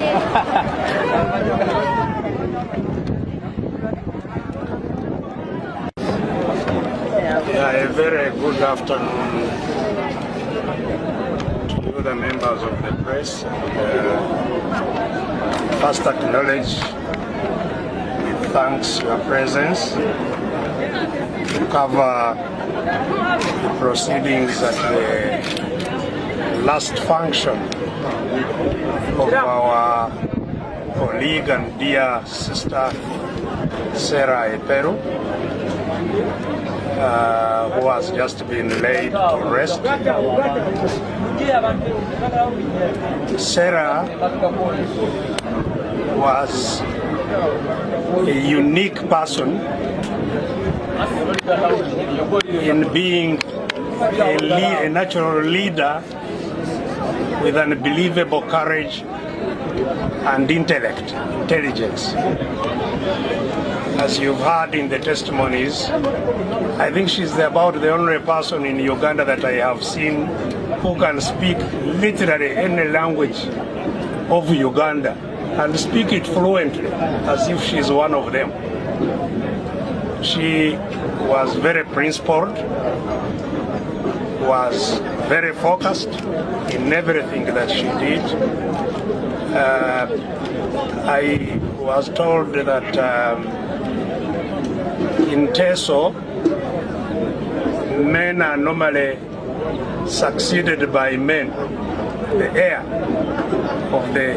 A very good afternoon to you, the members of the press. First acknowledge with thanks your presence to cover the proceedings at the last function of our colleague and dear sister Sarah Eparu, who has just been laid to rest. Sarah was a unique person in being a natural leader with unbelievable courage and intelligence. As you've heard in the testimonies, I think she's about the only person in Uganda that I have seen who can speak literally any language of Uganda and speak it fluently, as if she's one of them. She was very principled, was very focused in everything that she did. I was told that in Teso, men are normally succeeded by men. The heir of the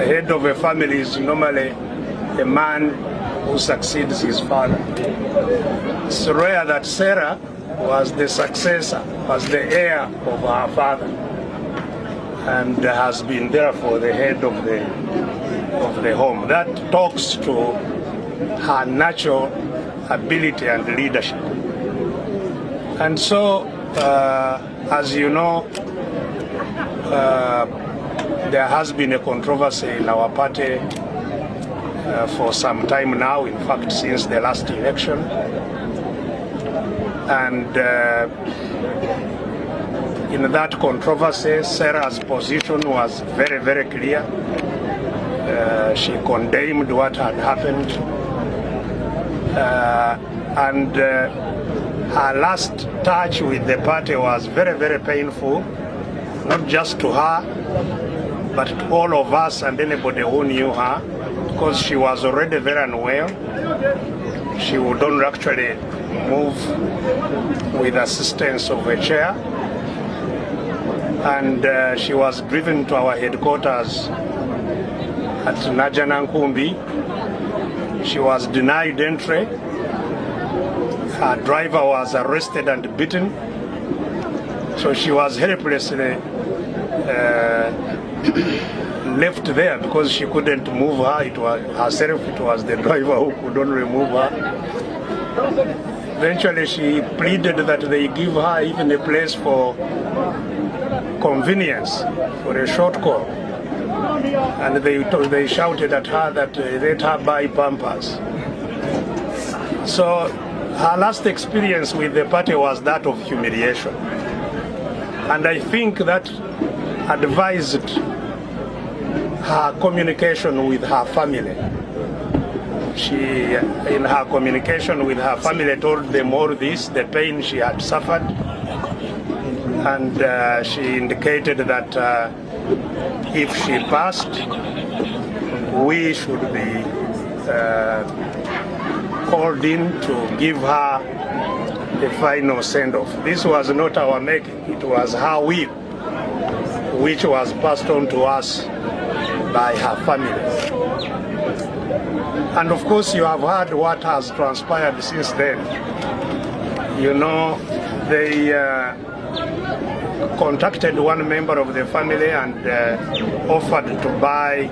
head of a family is normally a man who succeeds his father. It's rare that Sarah was the successor, was the heir of her father, and has been therefore the head of the home. That talks to her natural ability and leadership. And so, as you know, there has been a controversy in our party for some time now, in fact since the last election. And in that controversy, Sarah's position was very, very clear. She condemned what had happened. And her last touch with the party was very, very painful, not just to her, but to all of us and anybody who knew her, because she was already very unwell. She would not actually move with assistance of a chair, and she was driven to our headquarters at Najjanakumbi. She was denied entry. Her driver was arrested and beaten. So she was helplessly left there because she couldn't move her. It was herself, it was the driver who could only remove her. Eventually she pleaded that they give her even a place for convenience, for a short call. And they shouted at her that let her buy Pampers. So her last experience with the party was that of humiliation. And I think that advised her communication with her family. She, in her communication with her family, told them all this, the pain she had suffered. And she indicated that if she passed, we should be called in to give her a final send-off. This was not our making, it was her will, which was passed on to us by her family. And of course you have heard what has transpired since then. You know, they contacted one member of the family and offered to buy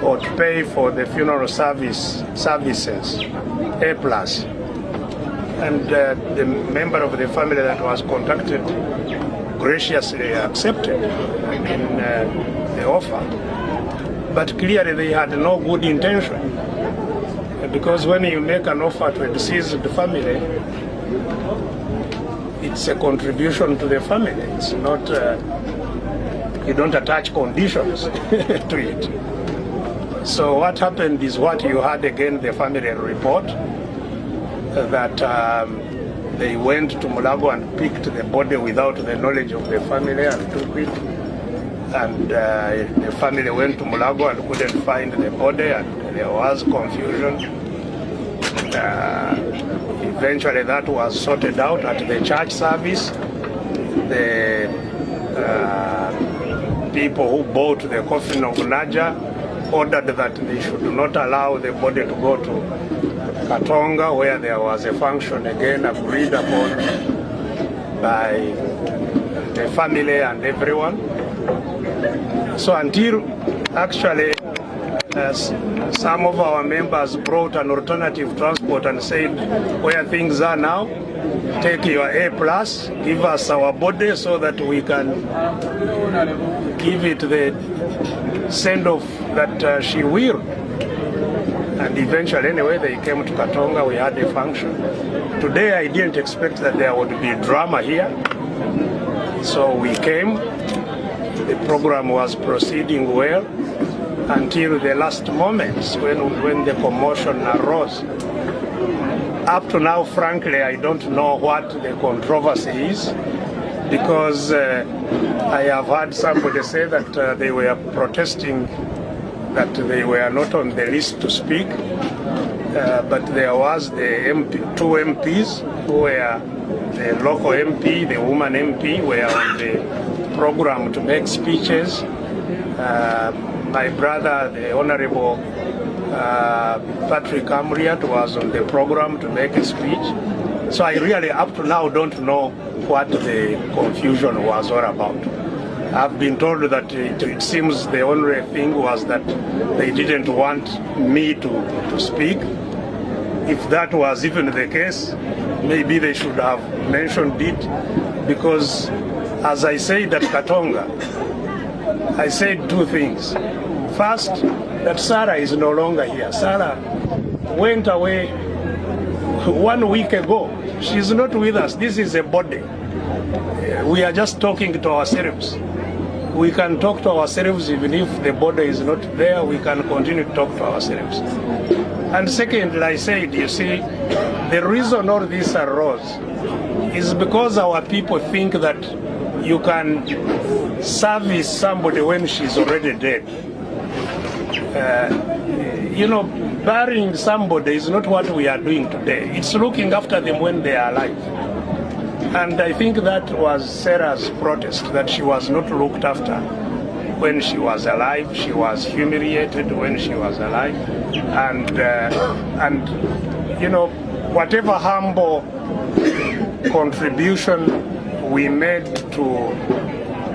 or to pay for the funeral services, A+. And the member of the family that was contacted graciously accepted in the offer. But clearly they had no good intention, because when you make an offer to a deceased family, it's a contribution to the family. It's not, you don't attach conditions to it. So what happened is what you had again, the family report, that they went to Mulago and picked the body without the knowledge of the family and took it. And the family went to Mulago and couldn't find the body, and there was confusion. Eventually that was sorted out at the church service. The people who bought the coffin of Naja ordered that they should not allow the body to go to Katonga, where there was a function again agreed upon by the family and everyone. So until actually some of our members brought an alternative transport and said, where things are now, take your A+, give us our body so that we can give it the send-off that she will. And eventually, anyway, they came to Katonga, we had a function. Today I didn't expect that there would be drama here. So we came, the program was proceeding well until the last moments when the commotion arose. Up to now, frankly, I don't know what the controversy is, because I have heard somebody say that they were protesting that they were not on the list to speak, but there was the two MPs who were, the local MP, the woman MP, were on the program to make speeches. My brother, the Honorable Patrick Amriat, was on the program to make a speech. So I really, up to now, don't know what the confusion was all about. I've been told that it seems the only thing was that they didn't want me to speak. If that was even the case, maybe they should have mentioned it, because as I said at Katonga, I said two things. First, that Sarah is no longer here. Sarah went away 1 week ago. She's not with us. This is a body. We are just talking to ourselves. We can talk to ourselves even if the body is not there. We can continue to talk to ourselves. And second, I said, you see, the reason all this arose is because our people think that you can service somebody when she's already dead. You know, burying somebody is not what we are doing today. It's looking after them when they are alive. And I think that was Sarah's protest, that she was not looked after when she was alive. She was humiliated when she was alive. And you know, whatever humble contribution we made to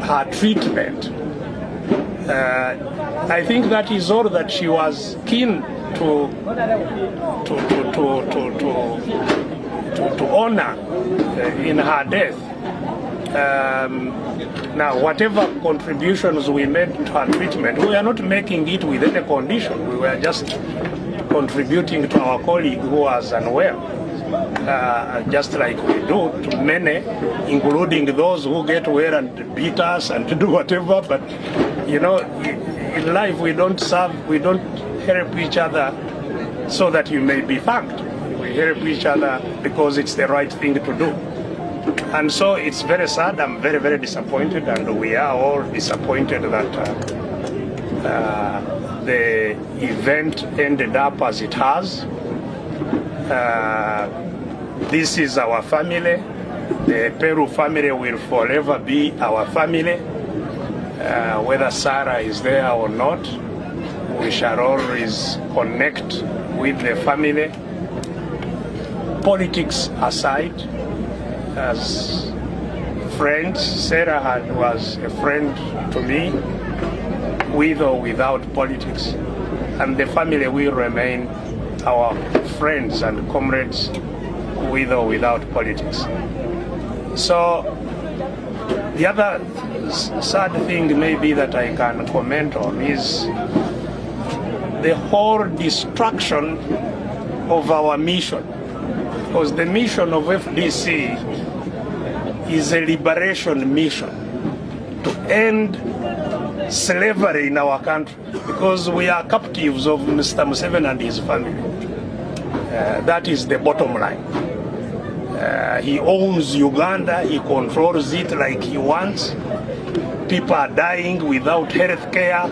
her treatment, I think that is all that she was keen to honor in her death. Now, whatever contributions we made to her treatment, we are not making it with any condition. We were just contributing to our colleague who was unwell, just like we do to many, including those who get well and beat us and do whatever. But you know, in life we don't help each other so that you may be thanked. We help each other because it's the right thing to do. And so it's very sad. I'm very, very disappointed, and we are all disappointed that the event ended up as it has. This is our family. The Eparu family will forever be our family. Whether Sarah is there or not, we shall always connect with the family. Politics aside, as friends, Sarah was a friend to me, with or without politics, and the family will remain our friends and comrades, with or without politics. So the other sad thing maybe that I can comment on is the whole destruction of our mission. Because the mission of FDC is a liberation mission to end slavery in our country, because we are captives of Mr. Museveni and his family. That is the bottom line. He owns Uganda, he controls it like he wants. People are dying without health care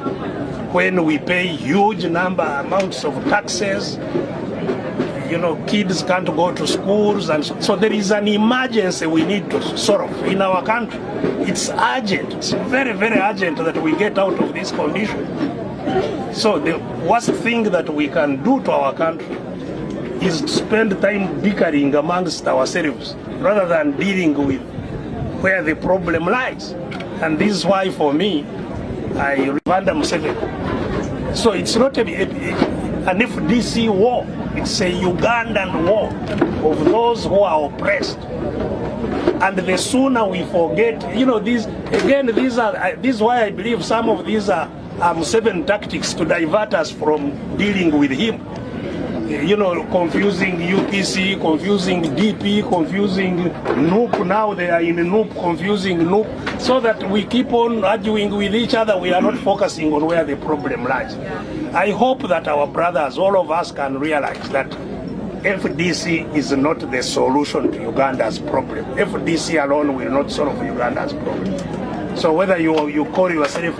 when we pay huge amounts of taxes. You know, kids can't go to schools, and so there is an emergency we need to solve in our country. It's urgent. It's very, very urgent that we get out of this condition. So the worst thing that we can do to our country is to spend time bickering amongst ourselves rather than dealing with where the problem lies. And this is why, for me, I Rwanda Museveni. So it's not an FDC war. It's a Ugandan war of those who are oppressed. And the sooner we forget, you know, this is why I believe some of these are Museveni tactics to divert us from dealing with him. You know, confusing UPC, confusing DP, confusing NUP. Now they are in NUP, confusing NUP. So that we keep on arguing with each other, we are not focusing on where the problem lies. I hope that our brothers, all of us, can realize that FDC is not the solution to Uganda's problem. FDC alone will not solve Uganda's problem. So whether you call yourself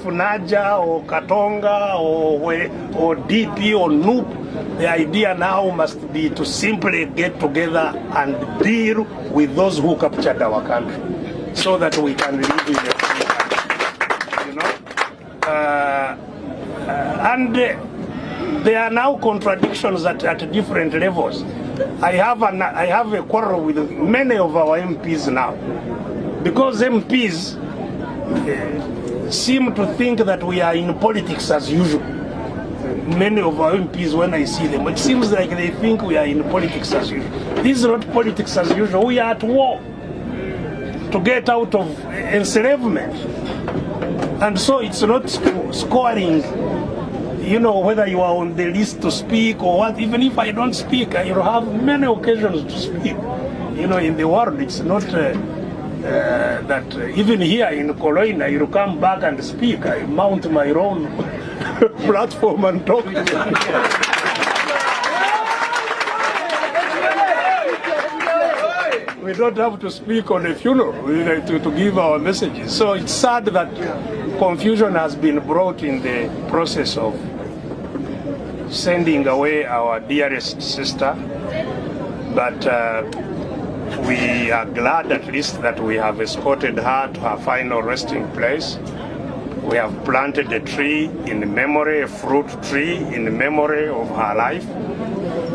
Naja, or Katonga or DP or NUP, the idea now must be to simply get together and deal with those who captured our country, so that we can live in a free country. You know, and there are now contradictions at different levels. I have a quarrel with many of our MPs now, because MPs seem to think that we are in politics as usual. Many of our MPs, when I see them, it seems like they think we are in politics as usual. This is not politics as usual. We are at war to get out of enslavement. And so it's not scoring, you know, whether you are on the list to speak or what. Even if I don't speak, I have many occasions to speak. You know, in the world, it's not that even here in Cologne, you come back and speak. I mount my own platform and talk. We don't have to speak on a funeral to give our messages. So it's sad that confusion has been brought in the process of sending away our dearest sister. But we are glad at least that we have escorted her to her final resting place. We have planted a tree in memory, a fruit tree in memory of her life,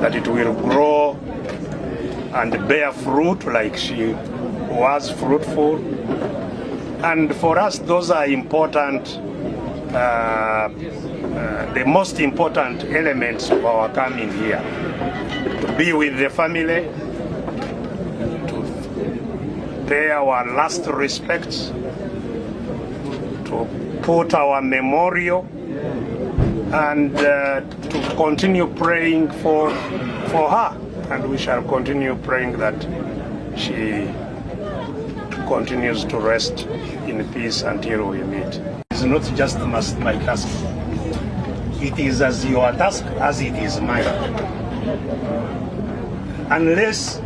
that it will grow and bear fruit like she was fruitful. And for us, those are important, the most important elements of our coming here. To be with the family, to pay our last respects, to put our memorial, and to continue praying for her. And we shall continue praying that she continues to rest in peace until we meet. It's not just my task. It is as your task as it is mine. Unless,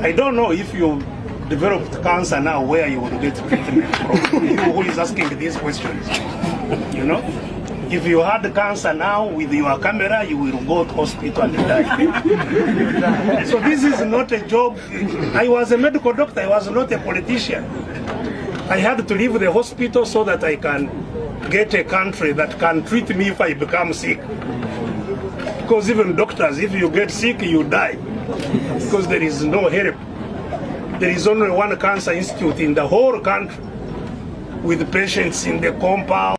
I don't know if you developed cancer now, where you will get treatment from. You who is asking these questions, you know? If you had cancer now with your camera, you will go to hospital and die. So this is not a job. I was a medical doctor, I was not a politician. I had to leave the hospital so that I can get a country that can treat me if I become sick. Because even doctors, if you get sick, you die. Because there is no help. There is only one cancer institute in the whole country with patients in the compound.